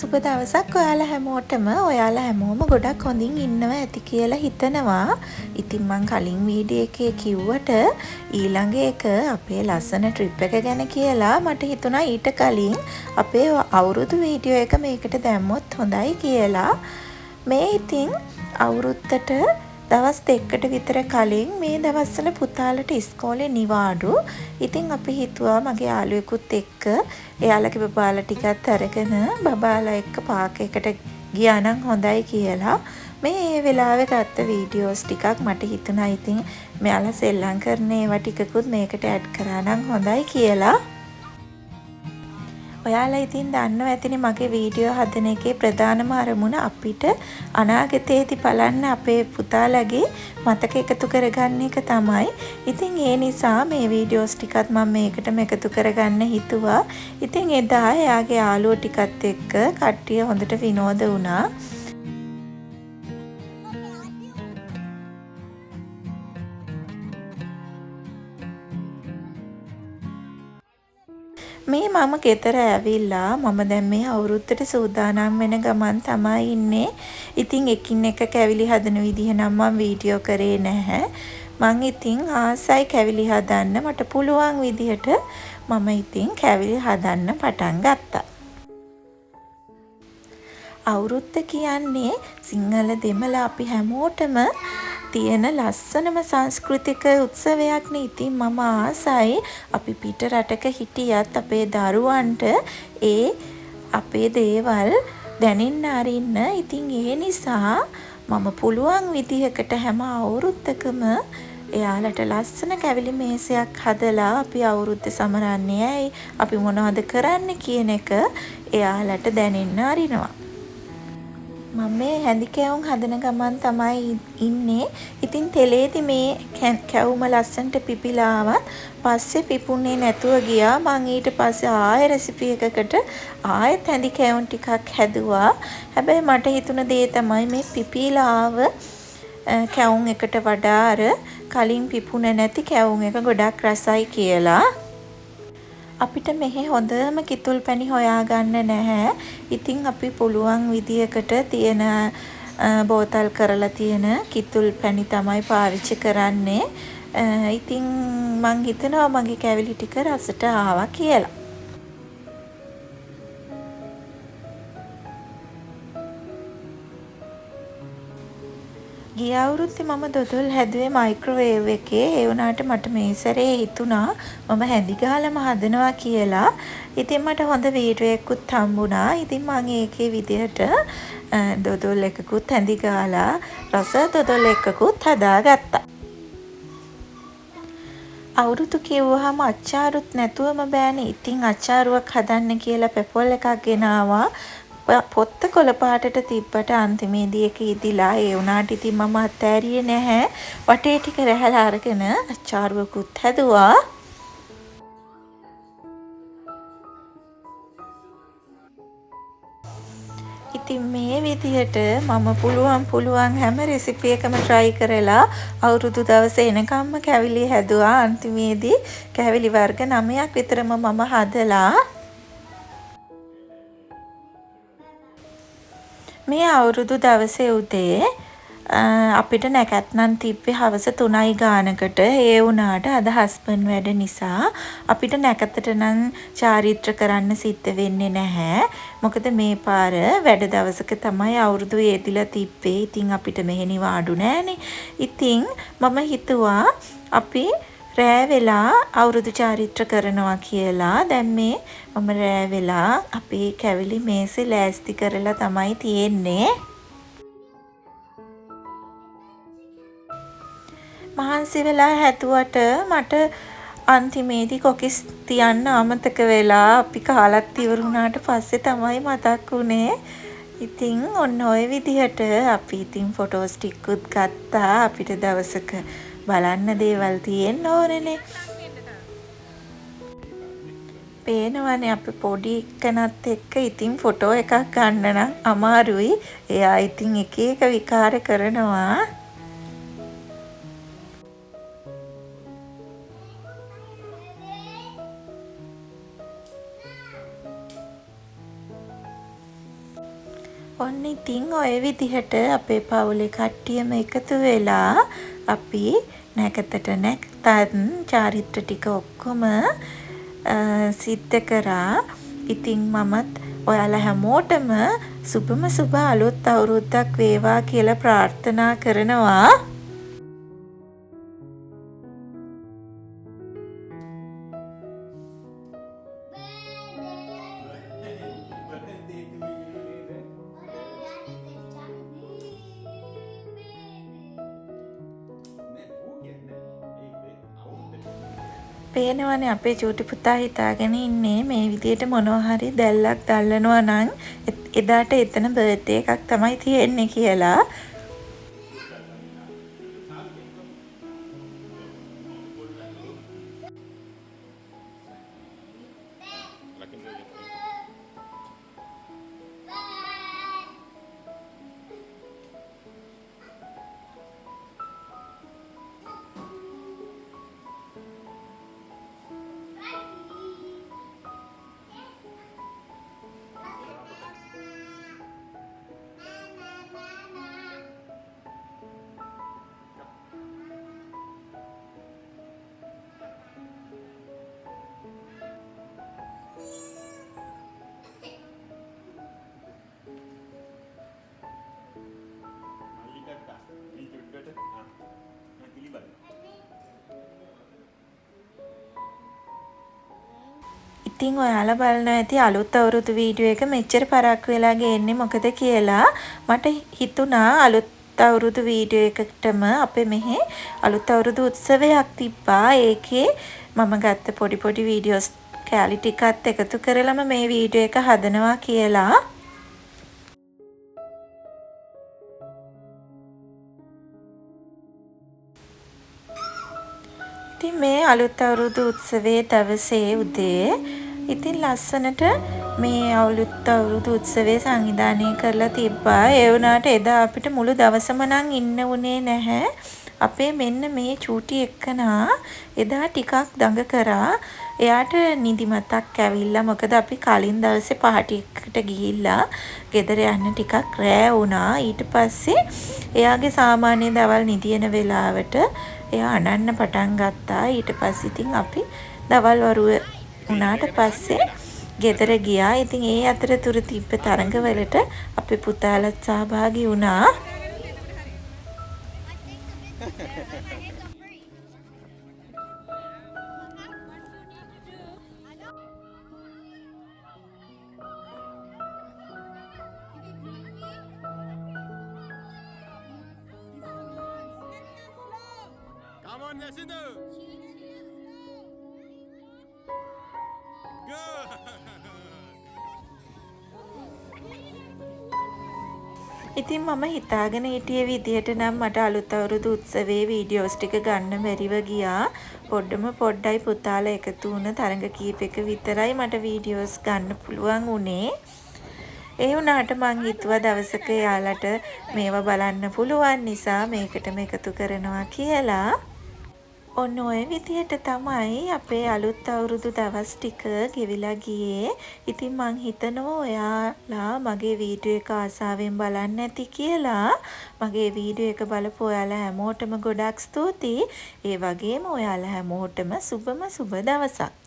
සුබ දවසක් ඔයාලා හැමෝටම. ඔයාලා හැමෝම ගොඩක් හොඳින් ඉන්නවා ඇති කියලා හිතනවා. ඉතින් මං කලින් වීඩියෝ එකේ කිව්වට ඊළඟ එක අපේ ලස්සන ට්‍රිප් එක ගැන කියලා මට හිතුණා ඊට කලින් අපේ අවුරුදු වීඩියෝ එක මේකට දැම්මොත් හොඳයි කියලා. මේ ඉතින් අවුරුද්දට දවස් දෙකකට විතර කලින් මේ දවස්වල පුතාලට ඉස්කෝලේ නිවාඩු. ඉතින් අපි හිතුවා මගේ යාළුවෙකුත් එක්ක එයාලගේ බබාලා ටිකත් අරගෙන බබාලා එක්ක පාක් එකට ගියා නම් හොඳයි කියලා. මේ වෙලාවේ ගත්ත වීඩියෝස් ටිකක් මට හිතුණා ඉතින් මෙයාලා සෙල්ලම් කරන ඒවා ටිකකුත් මේකට ඇඩ් කරා නම් හොඳයි කියලා. ඔයාලා ඉතින් දන්නවා ඇතිනේ මගේ වීඩියෝ හදන එකේ ප්‍රධානම අරමුණ අපිට අනාගතයේදී බලන්න අපේ පුතාලගේ මතක එකතු කරගන්න එක තමයි. ඉතින් ඒ නිසා මේ වීඩියෝස් ටිකත් මම මේකටම එකතු කරගන්න හිතුවා. ඉතින් එදා එයාගේ යාළුවෝ ටිකත් එක්ක කට්ටිය හොඳට විනෝද වුණා. මේ මම ගෙදර ඇවිල්ලා මම දැන් මේ අවුරුද්දට සූදානම් වෙන ගමන් තමයි ඉන්නේ. ඉතින් එකින් එක කැවිලි හදන විදිහ නම් මම වීඩියෝ කරේ නැහැ. මං ඉතින් ආසයි කැවිලි හදන්න. මට පුළුවන් විදිහට මම ඉතින් කැවිලි හදන්න පටන් ගත්තා. අවුරුද්ද කියන්නේ සිංහල දෙමළ අපි හැමෝටම තියෙන ලස්සනම සංස්කෘතික උත්සවයක්නේ. ඉතින් මම ආසයි අපි පිට රටක හිටියත් අපේ දරුවන්ට ඒ අපේ දේවල් දැනෙන්න අරින්න. ඉතින් ඒ නිසා මම පුළුවන් විදිහකට හැම අවුරුද්දකම එයාලට ලස්සන කැවිලි මේසයක් හදලා අපි අවුරුද්ද සමරන්නේ ඇයි අපි මොනවද කරන්න කියන එක එයාලට දැනෙන්න අරිනවා. මම මේ හැඳි කැවුම් හදන ගමන් තමයි ඉන්නේ. ඉතින් තෙලේදී මේ කැවුම ලස්සනට පිපිලාවත් පස්සේ පිපුන්නේ නැතුව ගියා. මං ඊට පස්සේ ආයෙ රෙසිපි එකකට ආයෙත් හැඳි කැවුම් ටිකක් හැදුවා. හැබැයි මට හිතුණ දේ තමයි මේ පිපිලාව කැවුම් එකට වඩා අර කලින් පිපුණ නැති කැවුම් එක ගොඩක් රසයි කියලා. අපිට මෙහි හොඳම කිතුල් පැණි හොයාගන්න නැහැ. ඉතින් අපි පුළුවන් විදියකට තියෙන බෝතල් කරලා තියෙන කිතුල් පැණි තමයි පාවිච්චි කරන්නේ. ඉතින් මං හිතනවා මගේ කැවිලි ටික රසට ආවා කියලා. ගිය අවුරුද්දේ මම දොඩොල් හැදුවේ මයික්‍රෝවේව් එකේ. ඒ වුණාට මට මේ සැරේ හිතුණා මම හැඳි ගහලම හදනවා කියලා. ඉතින් මට හොඳ වීඩියෝ එකකුත් හම්බුණා. ඉතින් මම ඒකේ විදිහට දොඩොල් එකකුත් හැඳි ගහලා රස දොඩොල් එකකුත් හදාගත්තා. අවුරුදු කිව්වහම අච්චාරුත් නැතුවම බෑනේ. ඉතින් අච්චාරුවක් හදන්න කියලා පෙපොල් එකක් ගෙනාවා. පොත්ත කොළ පාටට තිබ්බට අන්තිමේදී ඒක ඉදිලා. ඒ වුණාට ඉතින් මම අතෑරියේ නැහැ. වටේ ටික රැහැලා අරගෙන අච්චාරුවකුත් හැදුවා. ඉතින් මේ විදිහට මම පුළුවන් හැම රෙසිපි එකම try කරලා අවුරුදු දවසේ එනකම්ම කැවිලි හැදුවා. අන්තිමේදී කැවිලි වර්ග 9ක් විතරම මම හදලා මේ අවුරුදු දවසේ උදේ අපිට නැකත්නම් තිබ්බේ හවස 3යි ගානකට. ඒ වුණාට අද හස්බන්ඩ් වැඩ නිසා අපිට නැකතට නම් චාරිත්‍ර කරන්න සිද්ධ වෙන්නේ නැහැ. මොකද මේ පාර වැඩ දවසක තමයි අවුරුදු යෙදිලා තිබ්බේ. ඉතින් අපිට මෙහෙ නිවාඩු නෑනේ. ඉතින් මම හිතුවා අපි රෑ වෙලා අවුරුදු චාරිත්‍ර කරනවා කියලා. දැන් මේ මම රෑ වෙලා අපේ කැවිලි මේසේ ලෑස්ති කරලා තමයි තියෙන්නේ. මහන්සි වෙලා හැදුවට මට අන්තිමේදී කොකිස් තියන්න අමතක වෙලා අපි කාලත් ඉවර වුණාට පස්සේ තමයි මතක් වුණේ. ඉතින් ඔන්න ඔය විදිහට අපි ඉතින් ෆොටෝස් ටිකකුත් ගත්තා. අපිට දවසක බලන්න දේවල් තියෙන්න ඕනේනේ. පේනවනේ අපි පොඩි එකනත් එක්ක ඉතින් ෆොටෝ එකක් ගන්න නම් අමාරුයි. එයා ඉතින් එක එක විකාර කරනවා. ඔන්න ඉතින් ඔය විදිහට අපේ පවුලේ කට්ටියම එකතු වෙලා අපි නැකතට නැකතත් චාරිත්‍ර ටික ඔක්කොම සිද්ධ කරා. ඉතින් මමත් ඔයාලා හැමෝටම සුබම සුබ අලුත් අවුරුද්දක් වේවා කියලා ප්‍රාර්ථනා කරනවා. පේනවනේ අපේ චූටි පුතා හිතාගෙන ඉන්නේ මේ විදියට මොනවා හරි දැල්ලක් දැල්ලනවා නම් එදාට එතන බර්ත්ඩේ එකක් තමයි තියෙන්නේ කියලා. ඉතින් ඔයාලා බලනවා ඇති අලුත් අවුරුදු වීඩියෝ එක මෙච්චර පරක්කු වෙලා ගේන්නේ මොකද කියලා. මට හිතුණා අලුත් අවුරුදු වීඩියෝ එකකටම අපේ මෙහි අලුත් අවුරුදු උත්සවයක් තිබ්බා. ඒකේ මම ගත්ත පොඩි පොඩි වීඩියෝස් කැලි ටිකත් එකතු කරලම මේ වීඩියෝ එක හදනවා කියලා. ඉතින් මේ අලුත් අවුරුදු උත්සවයේ දවසේ උදේ ඉතින් ලස්සනට මේ අලුත් අවුරුදු උත්සවය සංවිධානය කරලා තිබ්බා. ඒ වුණාට එදා අපිට මුළු දවසම නම් ඉන්න උනේ නැහැ. අපේ මෙන්න මේ චූටි එක්කනා එදා ටිකක් දඟ කරා. එයාට නිදිමතක් ඇවිල්ලා මොකද අපි කලින් දවසේ පාටියකට ගිහිල්ලා ගෙදර යන්න ටිකක් රෑ වුණා. ඊට පස්සේ එයාගේ සාමාන්‍ය දවල් නිදින වෙලාවට එයා අනන්න පටන් ගත්තා. ඊට පස්සේ ඉතින් අපි දවල් වරුව උනාට පස්සේ ගෙදර ගියා. ඉතින් ඒ අතරතුර තිබ්බ තරඟවලට අපේ පුතාලත් සහභාගී වුණා. Come on, Yasinda. ඉතින් මම හිතාගෙන හිටිය විදියට නම් මට අලුත් අවුරුදු උත්සවයේ වීඩියෝස් ටික ගන්න බැරිව ගියා. පොඩ්ඩයි පුතාලා එකතු වුණ තරඟ කීපයක විතරයි මට වීඩියෝස් ගන්න පුළුවන් වුණේ. ඒ වුණාට මං හිතුවා දවසක යාලට මේවා බලන්න පුළුවන් නිසා මේකටම එකතු කරනවා කියලා. ඔන්න ඔය විදිහට තමයි අපේ අලුත් අවුරුදු දවස් ටික ගෙවිලා ගියේ. ඉතින් මං හිතනවා ඔයාලා මගේ වීඩියෝ එක ආසාවෙන් බලන්න ඇති කියලා. මගේ වීඩියෝ එක බලපු ඔයාලා හැමෝටම ගොඩක් ස්තුතියි. ඒ වගේම ඔයාලා හැමෝටම සුබම සුබ දවසක්.